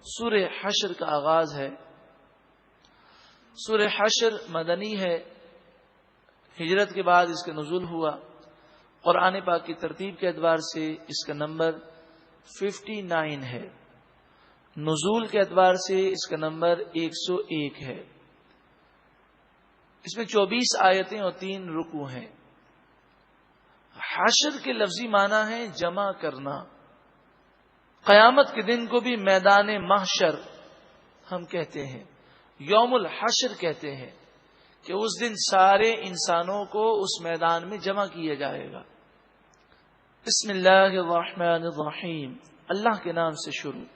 سورہ حشر کا آغاز ہے۔ سورہ حشر مدنی ہے، ہجرت کے بعد اس کا نزول ہوا۔ قرآن پاک کی ترتیب کے اعتبار سے اس کا نمبر 59 ہے، نزول کے اعتبار سے اس کا نمبر 101 ہے۔ اس میں 24 آیتیں اور 3 رکوع ہیں۔ حشر کے لفظی معنی ہے جمع کرنا۔ قیامت کے دن کو بھی میدان محشر ہم کہتے ہیں، یوم الحشر کہتے ہیں کہ اس دن سارے انسانوں کو اس میدان میں جمع کیا جائے گا۔ بسم اللہ الرحمن الرحیم، اللہ کے نام سے شروع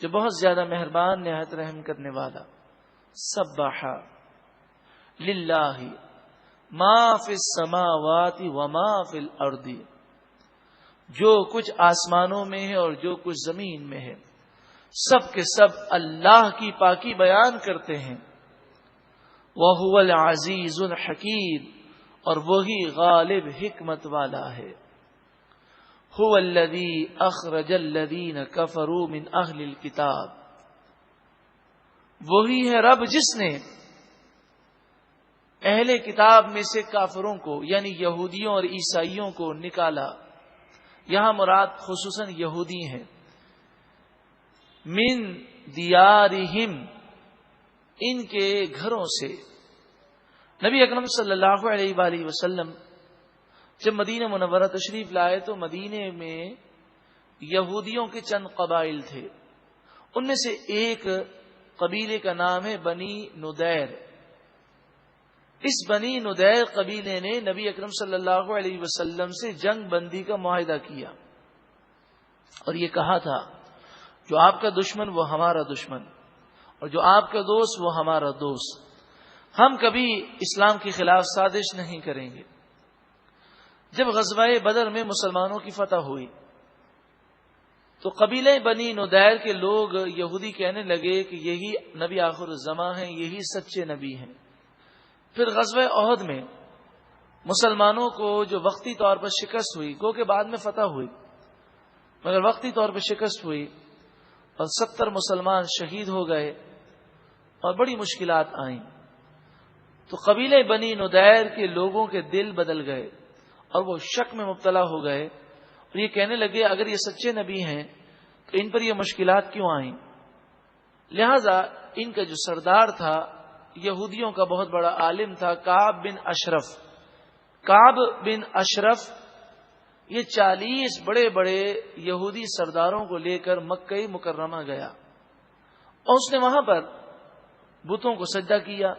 جو بہت زیادہ مہربان نہایت رحم کرنے والا۔ سبح للہ ما فی السماوات وما فی الارض، جو کچھ آسمانوں میں ہے اور جو کچھ زمین میں ہے، سب کے سب اللہ کی پاکی بیان کرتے ہیں۔ وَهُوَ الْعَزِيزُ الْحَكِيمُ، اور وہی غالب حکمت والا ہے۔ هُوَ الَّذِي أَخْرَجَ الَّذِينَ كَفَرُوا مِنْ أَهْلِ الْكِتَابِ، وہی ہے رب جس نے اہل کتاب میں سے کافروں کو یعنی یہودیوں اور عیسائیوں کو نکالا۔ یہاں مراد خصوصاً یہودی ہیں۔ من دیارہم، ان کے گھروں سے۔ نبی اکرم صلی اللہ علیہ وآلہ وسلم جب مدینہ منورہ تشریف لائے تو مدینے میں یہودیوں کے چند قبائل تھے، ان میں سے ایک قبیلے کا نام ہے بنی نضیر۔ اس بنی نضیر قبیلے نے نبی اکرم صلی اللہ علیہ وسلم سے جنگ بندی کا معاہدہ کیا اور یہ کہا تھا جو آپ کا دشمن وہ ہمارا دشمن اور جو آپ کا دوست وہ ہمارا دوست، ہم کبھی اسلام کے خلاف سازش نہیں کریں گے۔ جب غزوہ بدر میں مسلمانوں کی فتح ہوئی تو قبیلے بنی نضیر کے لوگ یہودی کہنے لگے کہ یہی نبی آخر الزماں ہیں، یہی سچے نبی ہیں۔ پھر غزوہ احد میں مسلمانوں کو جو وقتی طور پر شکست ہوئی، گو کہ بعد میں فتح ہوئی مگر وقتی طور پر شکست ہوئی اور 70 مسلمان شہید ہو گئے اور بڑی مشکلات آئیں، تو قبیلے بنی نضیر کے لوگوں کے دل بدل گئے اور وہ شک میں مبتلا ہو گئے اور یہ کہنے لگے اگر یہ سچے نبی ہیں تو ان پر یہ مشکلات کیوں آئیں۔ لہذا ان کا جو سردار تھا، یہودیوں کا بہت بڑا عالم تھا، کعب بن اشرف۔ کعب بن اشرف یہ 40 بڑے بڑے یہودی سرداروں کو لے کر مکہ مکرمہ گیا اور اس نے وہاں پر بتوں کو سجدہ کیا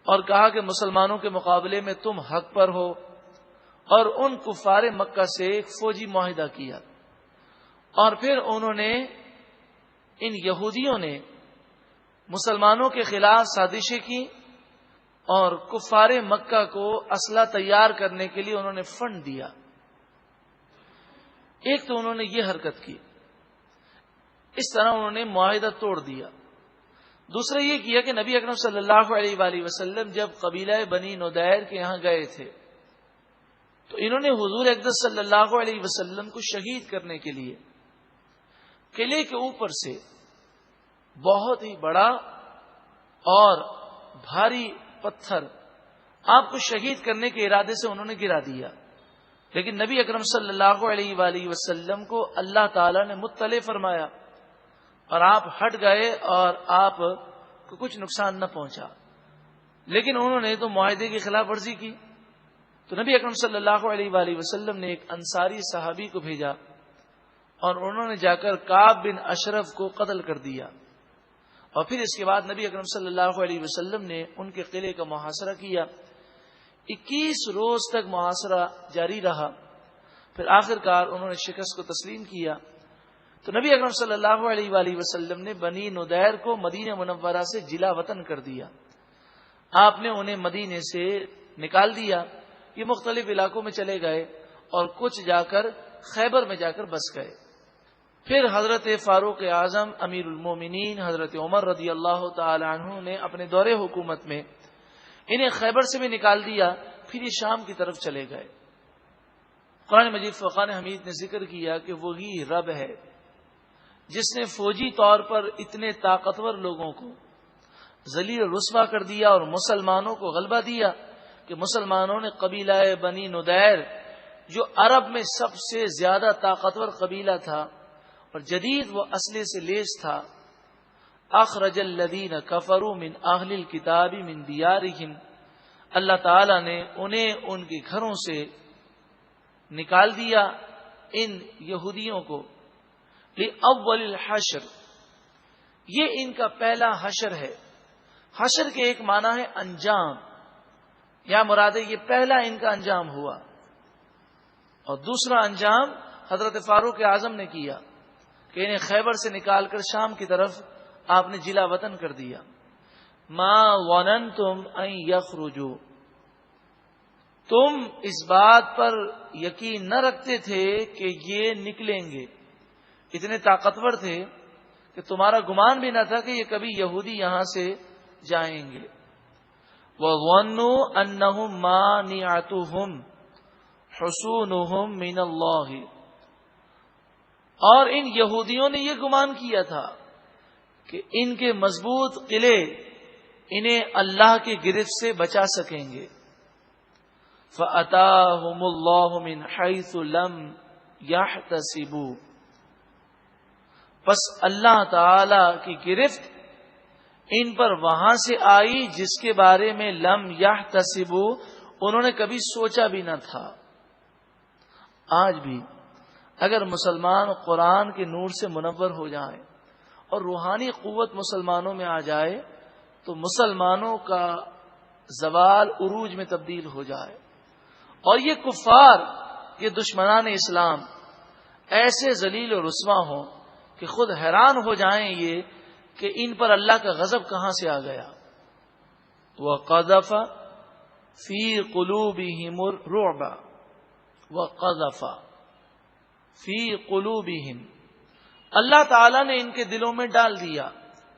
اور کہا کہ مسلمانوں کے مقابلے میں تم حق پر ہو، اور ان کفار مکہ سے ایک فوجی معاہدہ کیا۔ اور پھر انہوں نے، ان یہودیوں نے مسلمانوں کے خلاف سازشیں کی اور کفار مکہ کو اسلحہ تیار کرنے کے لیے انہوں نے فنڈ دیا۔ ایک تو انہوں نے یہ حرکت کی، اس طرح انہوں نے معاہدہ توڑ دیا۔ دوسرا یہ کیا کہ نبی اکرم صلی اللہ علیہ وآلہ وسلم جب قبیلہ بنی نضیر کے یہاں گئے تھے تو انہوں نے حضور اقدس صلی اللہ علیہ وسلم کو شہید کرنے کے لیے قلعے کے اوپر سے بہت ہی بڑا اور بھاری پتھر آپ کو شہید کرنے کے ارادے سے انہوں نے گرا دیا، لیکن نبی اکرم صلی اللہ علیہ وآلہ وسلم کو اللہ تعالی نے مطلع فرمایا اور آپ ہٹ گئے اور آپ کو کچھ نقصان نہ پہنچا، لیکن انہوں نے تو معاہدے کی خلاف ورزی کی۔ تو نبی اکرم صلی اللہ علیہ وآلہ وسلم نے ایک انصاری صحابی کو بھیجا اور انہوں نے جا کر کعب بن اشرف کو قتل کر دیا، اور پھر اس کے بعد نبی اکرم صلی اللہ علیہ وسلم نے ان کے قلعے کا محاصرہ کیا۔ 21 روز تک محاصرہ جاری رہا، پھر آخر کار انہوں نے شکست کو تسلیم کیا۔ تو نبی اکرم صلی اللہ علیہ وآلہ وسلم نے بنی نضیر کو مدینہ منورہ سے جلا وطن کر دیا۔ آپ نے انہیں مدینے سے نکال دیا، یہ مختلف علاقوں میں چلے گئے اور کچھ جا کر خیبر میں جا کر بس گئے۔ پھر حضرت فاروق اعظم امیر المومنین حضرت عمر رضی اللہ تعالی عنہ نے اپنے دور حکومت میں انہیں خیبر سے بھی نکال دیا، پھر یہ شام کی طرف چلے گئے۔ قرآن مجید فرقان حمید نے ذکر کیا کہ وہی رب ہے جس نے فوجی طور پر اتنے طاقتور لوگوں کو ذلیل رسوا کر دیا اور مسلمانوں کو غلبہ دیا کہ مسلمانوں نے قبیلہ بنی نضیر جو عرب میں سب سے زیادہ طاقتور قبیلہ تھا اور جدید وہ اسلحے سے لیس تھا، اخرج الذین کفروا من اہل الکتاب من دیارہم، اللہ تعالی نے انہیں ان کے گھروں سے نکال دیا، ان یہودیوں کو، لأول الحشر، یہ ان کا پہلا حشر ہے۔ حشر کے ایک معنی ہے انجام، یا مراد ہے یہ پہلا ان کا انجام ہوا، اور دوسرا انجام حضرت فاروق اعظم نے کیا کہ انہیں خیبر سے نکال کر شام کی طرف آپ نے جلا وطن کر دیا۔ ما ظننتم ان یخرجوا، تم اس بات پر یقین نہ رکھتے تھے کہ یہ نکلیں گے، اتنے طاقتور تھے کہ تمہارا گمان بھی نہ تھا کہ یہ کبھی یہودی یہاں سے جائیں گے۔ وَظَنُّوا أَنَّهُمْ مَانِعَتُهُمْ حُصُونُهُمْ مِنَ اللَّهِ، اور ان یہودیوں نے یہ گمان کیا تھا کہ ان کے مضبوط قلعے انہیں اللہ کی گرفت سے بچا سکیں گے۔ فَأَتَاهُمُ اللَّهُ مِنْ حَيْثُ لَمْ يَحْتَسِبُوا، پس اللہ تعالی کی گرفت ان پر وہاں سے آئی جس کے بارے میں لم یحتسبوا، انہوں نے کبھی سوچا بھی نہ تھا۔ آج بھی اگر مسلمان قرآن کے نور سے منور ہو جائیں اور روحانی قوت مسلمانوں میں آ جائے تو مسلمانوں کا زوال عروج میں تبدیل ہو جائے، اور یہ کفار، یہ دشمنان اسلام ایسے ذلیل و رسوا ہوں کہ خود حیران ہو جائیں یہ کہ ان پر اللہ کا غضب کہاں سے آ گیا۔ وَقَذَفَ فِي قُلُوبِهِمُ الرُّعْبَ، وَقَذَفَ فِي قُلُوبِهِمْ، اللہ تعالیٰ نے ان کے دلوں میں ڈال دیا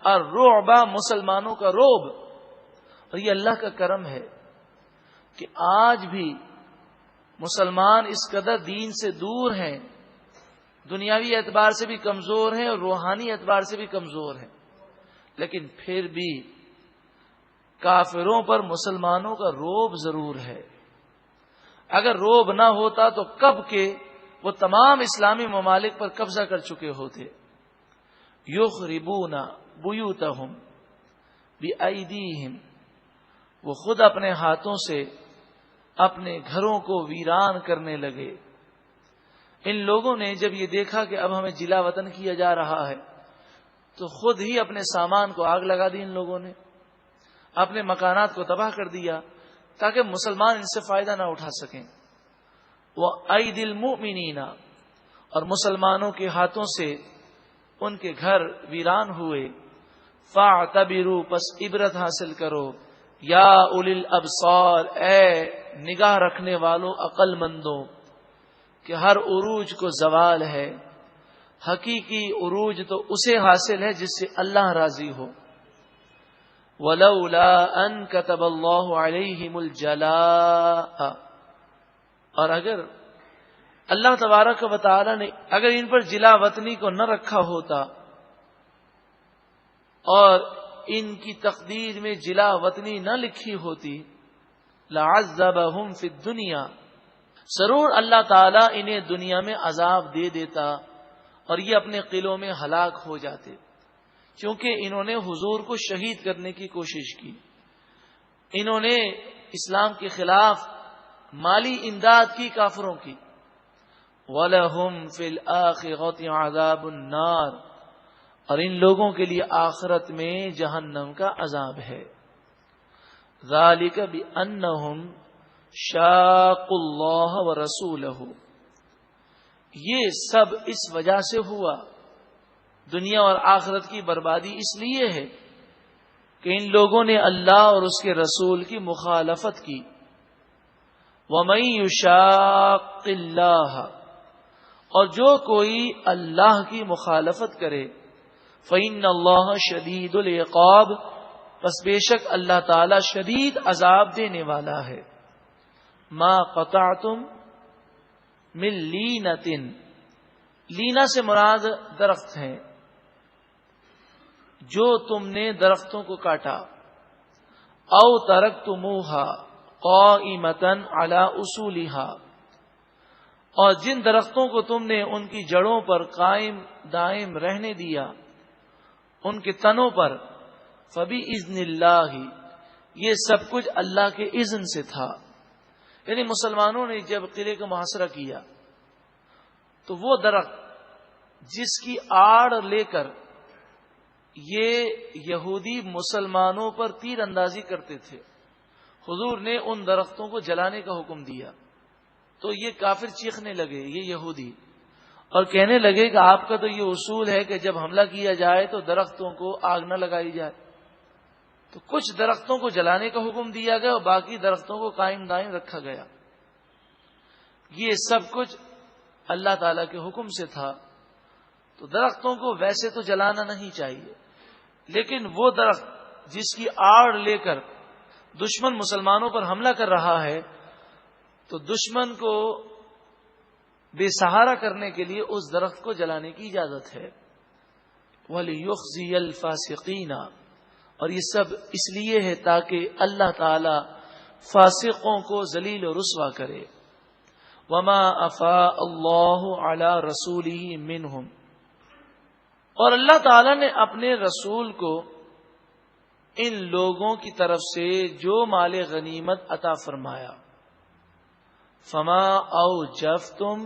الرعب، مسلمانوں کا روب۔ اور یہ اللہ کا کرم ہے کہ آج بھی مسلمان اس قدر دین سے دور ہیں، دنیاوی اعتبار سے بھی کمزور ہیں اور روحانی اعتبار سے بھی کمزور ہیں، لیکن پھر بھی کافروں پر مسلمانوں کا روب ضرور ہے۔ اگر روب نہ ہوتا تو کب کے وہ تمام اسلامی ممالک پر قبضہ کر چکے ہوتے۔ یخربون بیوتہم بایدیہم، وہ خود اپنے ہاتھوں سے اپنے گھروں کو ویران کرنے لگے۔ ان لوگوں نے جب یہ دیکھا کہ اب ہمیں جلا وطن کیا جا رہا ہے تو خود ہی اپنے سامان کو آگ لگا دی، ان لوگوں نے اپنے مکانات کو تباہ کر دیا تاکہ مسلمان ان سے فائدہ نہ اٹھا سکیں۔ وَأَيْدِي الْمُؤْمِنِينَ، اور مسلمانوں کے ہاتھوں سے ان کے گھر ویران ہوئے۔ فَاعْتَبِرُوا، پس عبرت حاصل کرو، یا اولی الابصار، اے نگاہ رکھنے والوں عقل مندوں، کہ ہر عروج کو زوال ہے، حقیقی عروج تو اسے حاصل ہے جس سے اللہ راضی ہو۔ وَلَوْلَا أَن كَتَبَ اللَّهُ عَلَيْهِمُ الْجَلَاءَ، اور اگر اللہ تبارک و تعالی نے اگر ان پر جلا وطنی کو نہ رکھا ہوتا اور ان کی تقدیر میں جلا وطنی نہ لکھی ہوتی، لَعَذَّبَهُمْ فِي الدُّنْيَا، ضرور اللہ تعالیٰ انہیں دنیا میں عذاب دے دیتا اور یہ اپنے قلعوں میں ہلاک ہو جاتے، کیونکہ انہوں نے حضور کو شہید کرنے کی کوشش کی، انہوں نے اسلام کے خلاف مالی امداد کی کافروں کی۔ وَلَهُمْ فِي الْآخِرَةِ عَذَابُ النَّارِ، اور ان لوگوں کے لیے آخرت میں جہنم کا عذاب ہے۔ ذَلِكَ بِأَنَّهُمْ شَاقُّوا اللَّهَ وَرَسُولَهُ، یہ سب اس وجہ سے ہوا، دنیا اور آخرت کی بربادی اس لیے ہے کہ ان لوگوں نے اللہ اور اس کے رسول کی مخالفت کی۔ وَمَن يُشَاقِّ اللَّهَ، اور جو کوئی اللہ کی مخالفت کرے، فَإِنَّ اللَّهَ شَدِيدُ الْعِقَابِ، پس بے شک اللہ تعالی شدید عذاب دینے والا ہے۔ ما قطعتم من لینۃ، لینا سے مراد درخت ہیں، جو تم نے درختوں کو کاٹا، او ترکتموہا قائمۃ علی اصولہا، اور جن درختوں کو تم نے ان کی جڑوں پر قائم دائم رہنے دیا، ان کے تنوں پر، فبإذن اللہ، یہ سب کچھ اللہ کے اذن سے تھا۔ یعنی مسلمانوں نے جب قلعے کا محاصرہ کیا تو وہ درخت جس کی آڑ لے کر یہ یہودی مسلمانوں پر تیر اندازی کرتے تھے، حضور نے ان درختوں کو جلانے کا حکم دیا تو یہ کافر چیخنے لگے، یہ یہودی، اور کہنے لگے کہ آپ کا تو یہ اصول ہے کہ جب حملہ کیا جائے تو درختوں کو آگ نہ لگائی جائے، تو کچھ درختوں کو جلانے کا حکم دیا گیا اور باقی درختوں کو قائم دائم رکھا گیا۔ یہ سب کچھ اللہ تعالی کے حکم سے تھا، تو درختوں کو ویسے تو جلانا نہیں چاہیے، لیکن وہ درخت جس کی آڑ لے کر دشمن مسلمانوں پر حملہ کر رہا ہے تو دشمن کو بے سہارا کرنے کے لیے اس درخت کو جلانے کی اجازت ہے۔ وَلِيُخْزِيَ الْفَاسِقِينَ، اور یہ سب اس لیے ہے تاکہ اللہ تعالی فاسقوں کو ذلیل و رسوا کرے۔ وَمَا أَفَاءَ اللَّهُ عَلَى رَسُولِهِ مِنْهُمْ، اور اللہ تعالی نے اپنے رسول کو ان لوگوں کی طرف سے جو مال غنیمت عطا فرمایا، فما اوجفتم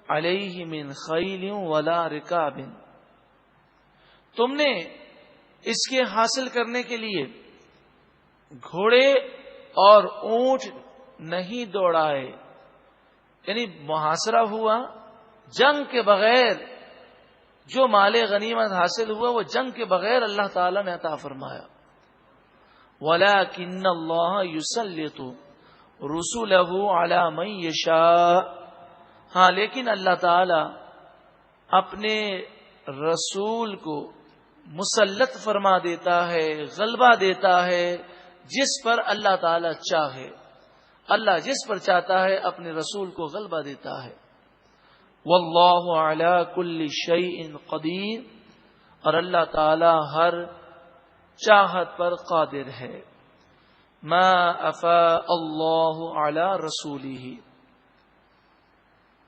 علیہ من خیل ولا رکاب، تم نے اس کے حاصل کرنے کے لیے گھوڑے اور اونٹ نہیں دوڑائے، یعنی محاصرہ ہوا جنگ کے بغیر، جو مال غنیمت حاصل ہوا وہ جنگ کے بغیر اللہ تعالی نے عطا فرمایا۔ وَلَكِنَّ اللَّهَ يُسَلِّطُ رُسُلَهُ عَلَى مَن يَشَاءُ، ہاں لیکن اللہ تعالی اپنے رسول کو مسلط فرما دیتا ہے، غلبہ دیتا ہے جس پر اللہ تعالی چاہے۔ اللہ جس پر چاہتا ہے اپنے رسول کو غلبہ دیتا ہے۔ واللہ علی کل شیء قدیر، اور اللہ تعالی ہر چاہت پر قادر ہے۔ ما افاء اللہ علی رسولہ،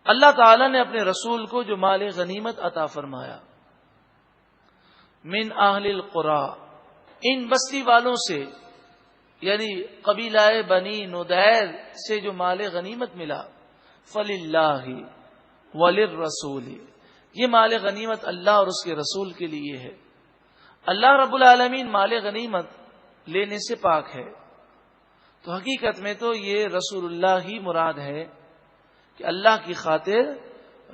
اللہ تعالی نے اپنے رسول کو جو مال غنیمت عطا فرمایا، من اہل القری، ان بستی والوں سے، یعنی قبیلہ بنی نضیر سے جو مال غنیمت ملا، فللہ وللرسول، یہ مال غنیمت اللہ اور اس کے رسول کے لیے ہے۔ اللہ رب العالمین مال غنیمت لینے سے پاک ہے، تو حقیقت میں تو یہ رسول اللہ ہی مراد ہے کہ اللہ کی خاطر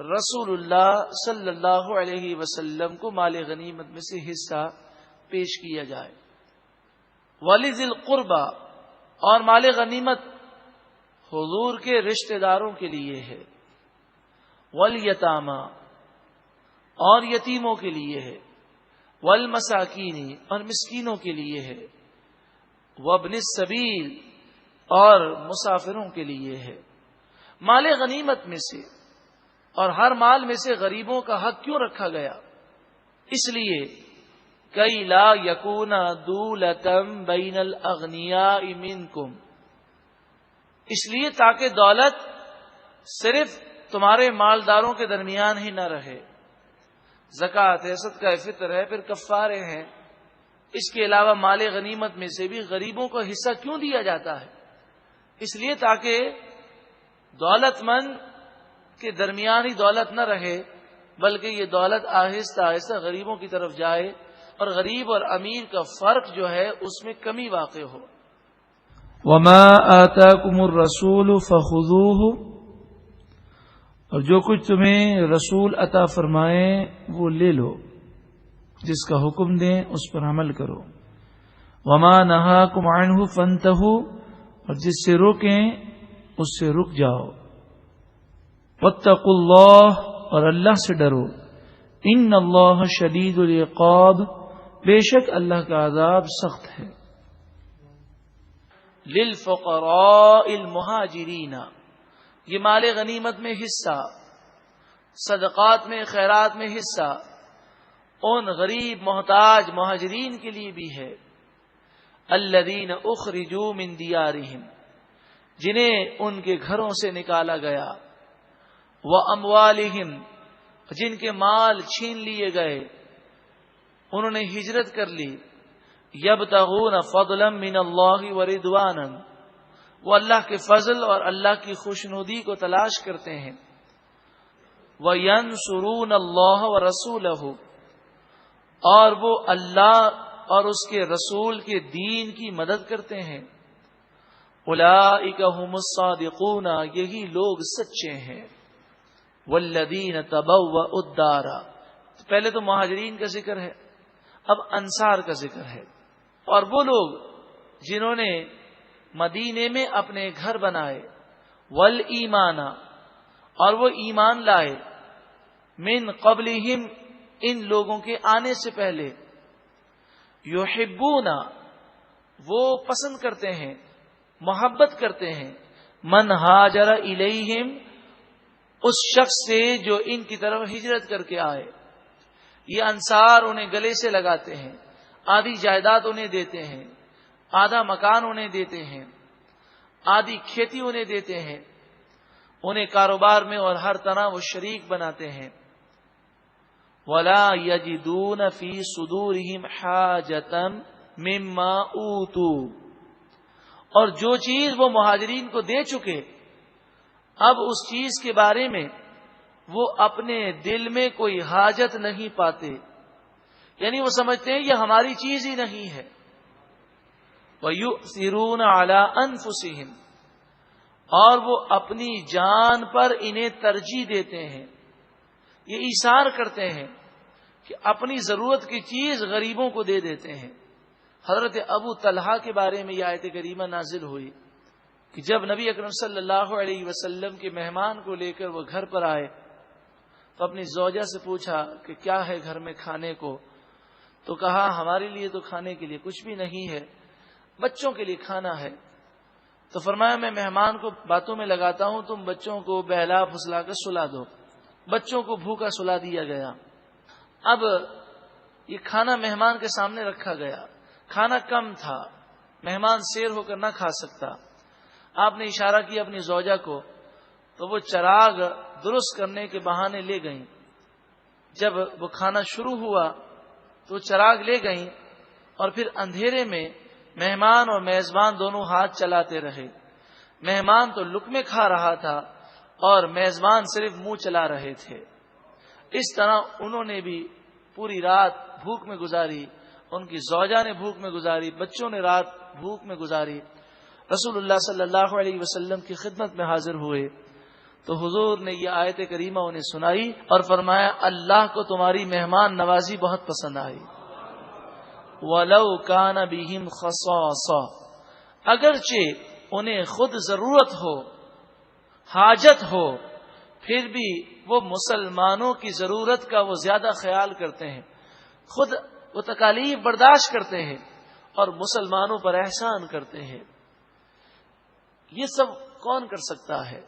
رسول اللہ صلی اللہ علیہ وسلم کو مال غنیمت میں سے حصہ پیش کیا جائے۔ وَلِذِي الْقُرْبَى، اور مال غنیمت حضور کے رشتہ داروں کے لیے ہے۔ وَالْيَتَامَى، اور یتیموں کے لیے ہے۔ وَالْمَسَاكِينِ، اور مسکینوں کے لیے ہے۔ وَابْنِ السَّبِيلِ، اور مسافروں کے لیے ہے۔ مال غنیمت میں سے اور ہر مال میں سے غریبوں کا حق کیوں رکھا گیا؟ اس لیے کئی لا یکون دولتم بین الاغنیاء منکم، اس لیے تاکہ دولت صرف تمہارے مالداروں کے درمیان ہی نہ رہے۔ زکوٰۃ ہے، صدقہ فطر ہے، پھر کفارے ہیں، اس کے علاوہ مال غنیمت میں سے بھی غریبوں کو حصہ کیوں دیا جاتا ہے؟ اس لیے تاکہ دولت مند کے درمیان ہی دولت نہ رہے، بلکہ یہ دولت آہستہ آہستہ غریبوں کی طرف جائے اور غریب اور امیر کا فرق جو ہے اس میں کمی واقع ہو۔ وَمَا آتَاكُمُ الرَّسُولُ فَخُذُوهُ، اور جو کچھ تمہیں رسول عطا فرمائے وہ لے لو، جس کا حکم دیں اس پر عمل کرو۔ وَمَا نَهَاكُمْ عَنْهُ فَانْتَهُوا، اور جس سے روکیں اس سے رک جاؤ۔ وَاتَّقُوا اللَّهَ، اور اللہ سے ڈرو۔ إِنَّ اللَّهَ شَدِيدُ الْعِقَابِ، بے شک اللہ کا عذاب سخت ہے۔ للفقراء المہاجرین، یہ مال غنیمت میں حصہ، صدقات میں، خیرات میں حصہ ان غریب محتاج مہاجرین کے لیے بھی ہے، الذین اخرجوا من دیارہم، جنہیں ان کے گھروں سے نکالا گیا، واموالہم، جن کے مال چھین لیے گئے، انہوں نے ہجرت کر لی، یبتغون فضلا من اللہ ورضوانا، وہ اللہ کے فضل اور اللہ کی خوشنودی کو تلاش کرتے ہیں، وینصرون اللہ ورسولہ، اور وہ اللہ اور اس کے رسول کے دین کی مدد کرتے ہیں، اولئک ھم الصادقون، یہی لوگ سچے ہیں، والذین تبوؤا الدار، پہلے تو مہاجرین کا ذکر ہے، اب انصار کا ذکر ہے، اور وہ لوگ جنہوں نے مدینے میں اپنے گھر بنائے، والایمان، اور وہ ایمان لائے، من قبلہم، ان لوگوں کے آنے سے پہلے، یحبون، وہ پسند کرتے ہیں، محبت کرتے ہیں، من ہاجر الیہم، اس شخص سے جو ان کی طرف ہجرت کر کے آئے۔ یہ انصار انہیں گلے سے لگاتے ہیں، آدھی جائیداد انہیں دیتے ہیں، آدھا مکان انہیں دیتے ہیں، آدھی کھیتی انہیں دیتے ہیں، انہیں کاروبار میں اور ہر طرح وہ شریک بناتے ہیں۔ وَلَا يَجِدُونَ فِي صُدُورِهِمْ حَاجَةً مِّمَّا أُوتُوا، اور جو چیز وہ مہاجرین کو دے چکے، اب اس چیز کے بارے میں وہ اپنے دل میں کوئی حاجت نہیں پاتے، یعنی وہ سمجھتے ہیں یہ ہماری چیز ہی نہیں ہے۔ وَيُؤْثِرُونَ عَلَىٰ أَنفُسِهِمْ، اور وہ اپنی جان پر انہیں ترجیح دیتے ہیں، یہ ایثار کرتے ہیں کہ اپنی ضرورت کی چیز غریبوں کو دے دیتے ہیں۔ حضرت ابو طلحہ کے بارے میں یہ آیت کریمہ نازل ہوئی کہ جب نبی اکرم صلی اللہ علیہ وسلم کے مہمان کو لے کر وہ گھر پر آئے تو اپنی زوجہ سے پوچھا کہ کیا ہے گھر میں کھانے کو، تو کہا ہمارے لیے تو کھانے کے لیے کچھ بھی نہیں ہے، بچوں کے لیے کھانا ہے۔ تو فرمایا میں مہمان کو باتوں میں لگاتا ہوں، تم بچوں کو بہلا پھسلا کر سلا دو۔ بچوں کو بھوکا سلا دیا گیا۔ اب یہ کھانا مہمان کے سامنے رکھا گیا، کھانا کم تھا، مہمان سیر ہو کر نہ کھا سکتا۔ آپ نے اشارہ کیا اپنی زوجہ کو، تو وہ چراغ درست کرنے کے بہانے لے گئیں۔ جب وہ کھانا شروع ہوا تو چراغ لے گئیں، اور پھر اندھیرے میں مہمان اور میزبان دونوں ہاتھ چلاتے رہے۔ مہمان تو لقمے کھا رہا تھا اور میزبان صرف منہ چلا رہے تھے۔ اس طرح انہوں نے بھی پوری رات بھوک میں گزاری، ان کی زوجہ نے بھوک میں گزاری، بچوں نے رات بھوک میں گزاری۔ رسول اللہ صلی اللہ علیہ وسلم کی خدمت میں حاضر ہوئے تو حضور نے یہ آیت کریمہ انہیں سنائی اور فرمایا اللہ کو تمہاری مہمان نوازی بہت پسند آئی۔ وَلَوْ كَانَ بِهِمْ خَصَاصَةٌ، اگرچہ انہیں خود ضرورت ہو، حاجت ہو، پھر بھی وہ مسلمانوں کی ضرورت کا وہ زیادہ خیال کرتے ہیں، خود وہ تکالیف برداشت کرتے ہیں اور مسلمانوں پر احسان کرتے ہیں۔ یہ سب کون کر سکتا ہے؟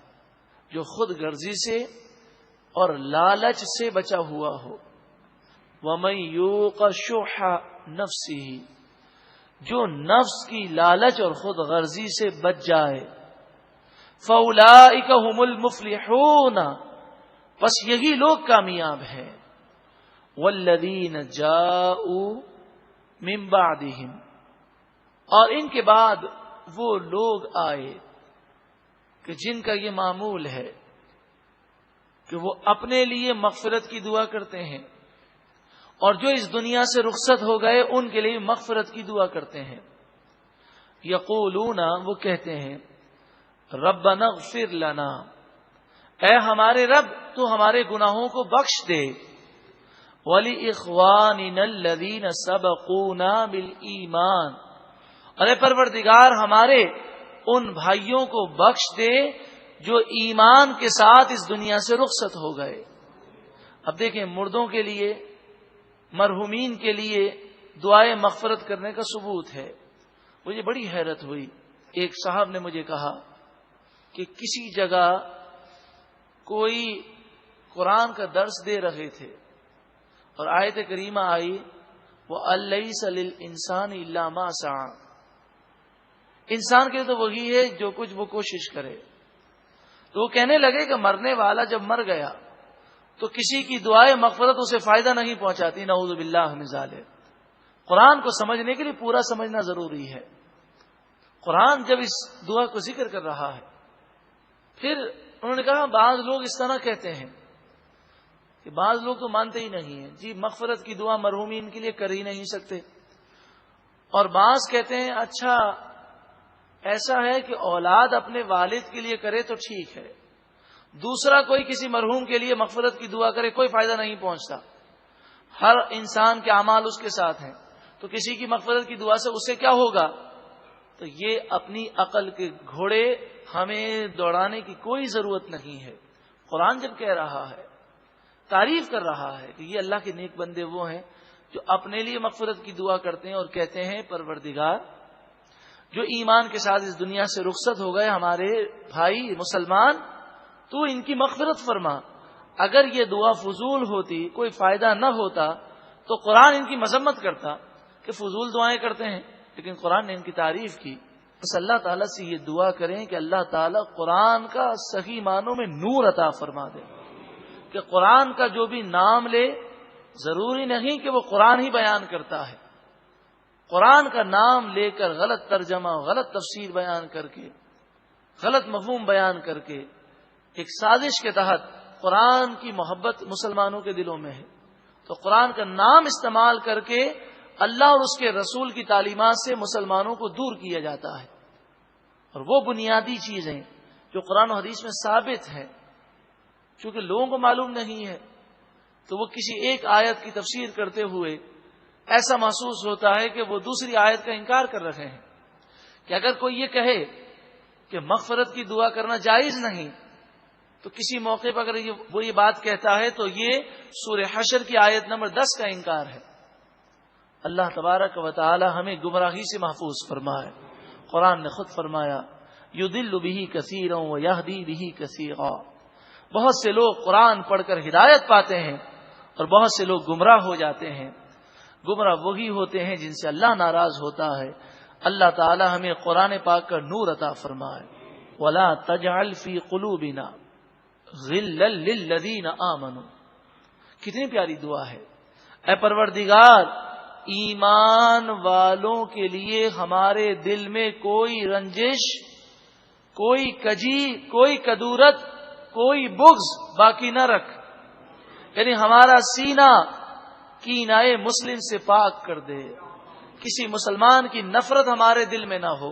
جو خود غرضی سے اور لالچ سے بچا ہوا ہو۔ وَمَن يُوقَ شُحَّ نَفْسِهِ، جو نفس کی لالچ اور خود غرضی سے بچ جائے، فَأُولَئِكَ هُمُ الْمُفْلِحُونَ، بس یہی لوگ کامیاب ہیں۔ وَالَّذِينَ جَاءُوا مِن بَعْدِهِمْ، اور ان کے بعد وہ لوگ آئے کہ جن کا یہ معمول ہے کہ وہ اپنے لیے مغفرت کی دعا کرتے ہیں، اور جو اس دنیا سے رخصت ہو گئے ان کے لیے مغفرت کی دعا کرتے ہیں۔ یقولون، وہ کہتے ہیں، ربنا اغفر لنا، اے ہمارے رب تو ہمارے گناہوں کو بخش دے، وَلِإِخْوَانِنَا الَّذِينَ سَبَقُونَا بِالْإِيمَانِ، اور اے پروردگار ہمارے ان بھائیوں کو بخش دے جو ایمان کے ساتھ اس دنیا سے رخصت ہو گئے۔ اب دیکھیں مردوں کے لیے، مرحومین کے لیے دعائے مغفرت کرنے کا ثبوت ہے۔ مجھے بڑی حیرت ہوئی، ایک صاحب نے مجھے کہا کہ کسی جگہ کوئی قرآن کا درس دے رہے تھے اور آیت کریمہ آئی وَأَلَّيْسَ لِلْإِنسَانِ إِلَّا مَا سَعَى، انسان کے تو وہی ہے جو کچھ وہ کوشش کرے. تو وہ کہنے لگے کہ مرنے والا جب مر گیا تو کسی کی دعائیں مغفرت اسے فائدہ نہیں پہنچاتی. نعوذ باللہ من ذالک. قرآن کو سمجھنے کے لیے پورا سمجھنا ضروری ہے. قرآن جب اس دعا کو ذکر کر رہا ہے، پھر انہوں نے کہا بعض لوگ اس طرح کہتے ہیں کہ بعض لوگ تو مانتے ہی نہیں ہیں جی مغفرت کی دعا مرحومین کے لیے کر ہی نہیں سکتے، اور بعض کہتے ہیں اچھا ایسا ہے کہ اولاد اپنے والد کے لیے کرے تو ٹھیک ہے، دوسرا کوئی کسی مرحوم کے لیے مغفرت کی دعا کرے کوئی فائدہ نہیں پہنچتا، ہر انسان کے اعمال اس کے ساتھ ہیں، تو کسی کی مغفرت کی دعا سے اسے کیا ہوگا؟ تو یہ اپنی عقل کے گھوڑے ہمیں دوڑانے کی کوئی ضرورت نہیں ہے. قرآن جب کہہ رہا ہے، تعریف کر رہا ہے کہ یہ اللہ کے نیک بندے وہ ہیں جو اپنے لیے مغفرت کی دعا کرتے ہیں اور کہتے ہیں پروردگار جو ایمان کے ساتھ اس دنیا سے رخصت ہو گئے ہمارے بھائی مسلمان، تو ان کی مغفرت فرما. اگر یہ دعا فضول ہوتی، کوئی فائدہ نہ ہوتا تو قرآن ان کی مذمت کرتا کہ فضول دعائیں کرتے ہیں، لیکن قرآن نے ان کی تعریف کی. بس اللہ تعالیٰ سے یہ دعا کریں کہ اللہ تعالیٰ قرآن کا صحیح معنوں میں نور عطا فرما دے، کہ قرآن کا جو بھی نام لے ضروری نہیں کہ وہ قرآن ہی بیان کرتا ہے. قرآن کا نام لے کر غلط ترجمہ، غلط تفسیر بیان کر کے، غلط مفہوم بیان کر کے ایک سازش کے تحت قرآن کی محبت مسلمانوں کے دلوں میں ہے، تو قرآن کا نام استعمال کر کے اللہ اور اس کے رسول کی تعلیمات سے مسلمانوں کو دور کیا جاتا ہے. اور وہ بنیادی چیزیں جو قرآن و حدیث میں ثابت ہیں، چونکہ لوگوں کو معلوم نہیں ہے تو وہ کسی ایک آیت کی تفسیر کرتے ہوئے ایسا محسوس ہوتا ہے کہ وہ دوسری آیت کا انکار کر رہے ہیں. کہ اگر کوئی یہ کہے کہ مغفرت کی دعا کرنا جائز نہیں، تو کسی موقع پر اگر وہ یہ بات کہتا ہے تو یہ سورہ حشر کی آیت نمبر 10 کا انکار ہے. اللہ تبارک و تعالی ہمیں گمراہی سے محفوظ فرمائے. قرآن نے خود فرمایا یضل بہ کثیرا ویہدی بہ کثیرا. بہت سے لوگ قرآن پڑھ کر ہدایت پاتے ہیں اور بہت سے لوگ گمراہ ہو جاتے ہیں. گمراہ وہی ہوتے ہیں جن سے اللہ ناراض ہوتا ہے. اللہ تعالی ہمیں قرآن پاک کا نور عطا فرمائے. ولا تجعل فی قلوبنا غلا للذین آمنوا. کتنی پیاری دعا ہے. اے پروردگار ایمان والوں کے لیے ہمارے دل میں کوئی رنجش، کوئی کجی، کوئی کدورت، کوئی بغض باقی نہ رکھ. یعنی ہمارا سینہ کینائے مسلم سے پاک کر دے، کسی مسلمان کی نفرت ہمارے دل میں نہ ہو.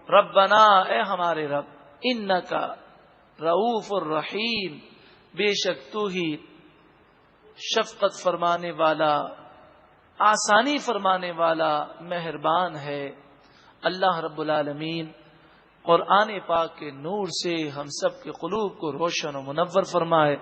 ربنا اے ہمارے رب، انکا رؤوف الرحیم، بے شک تو ہی شفقت فرمانے والا، آسانی فرمانے والا، مہربان ہے. اللہ رب العالمین قرآن پاک کے نور سے ہم سب کے قلوب کو روشن و منور فرمائے.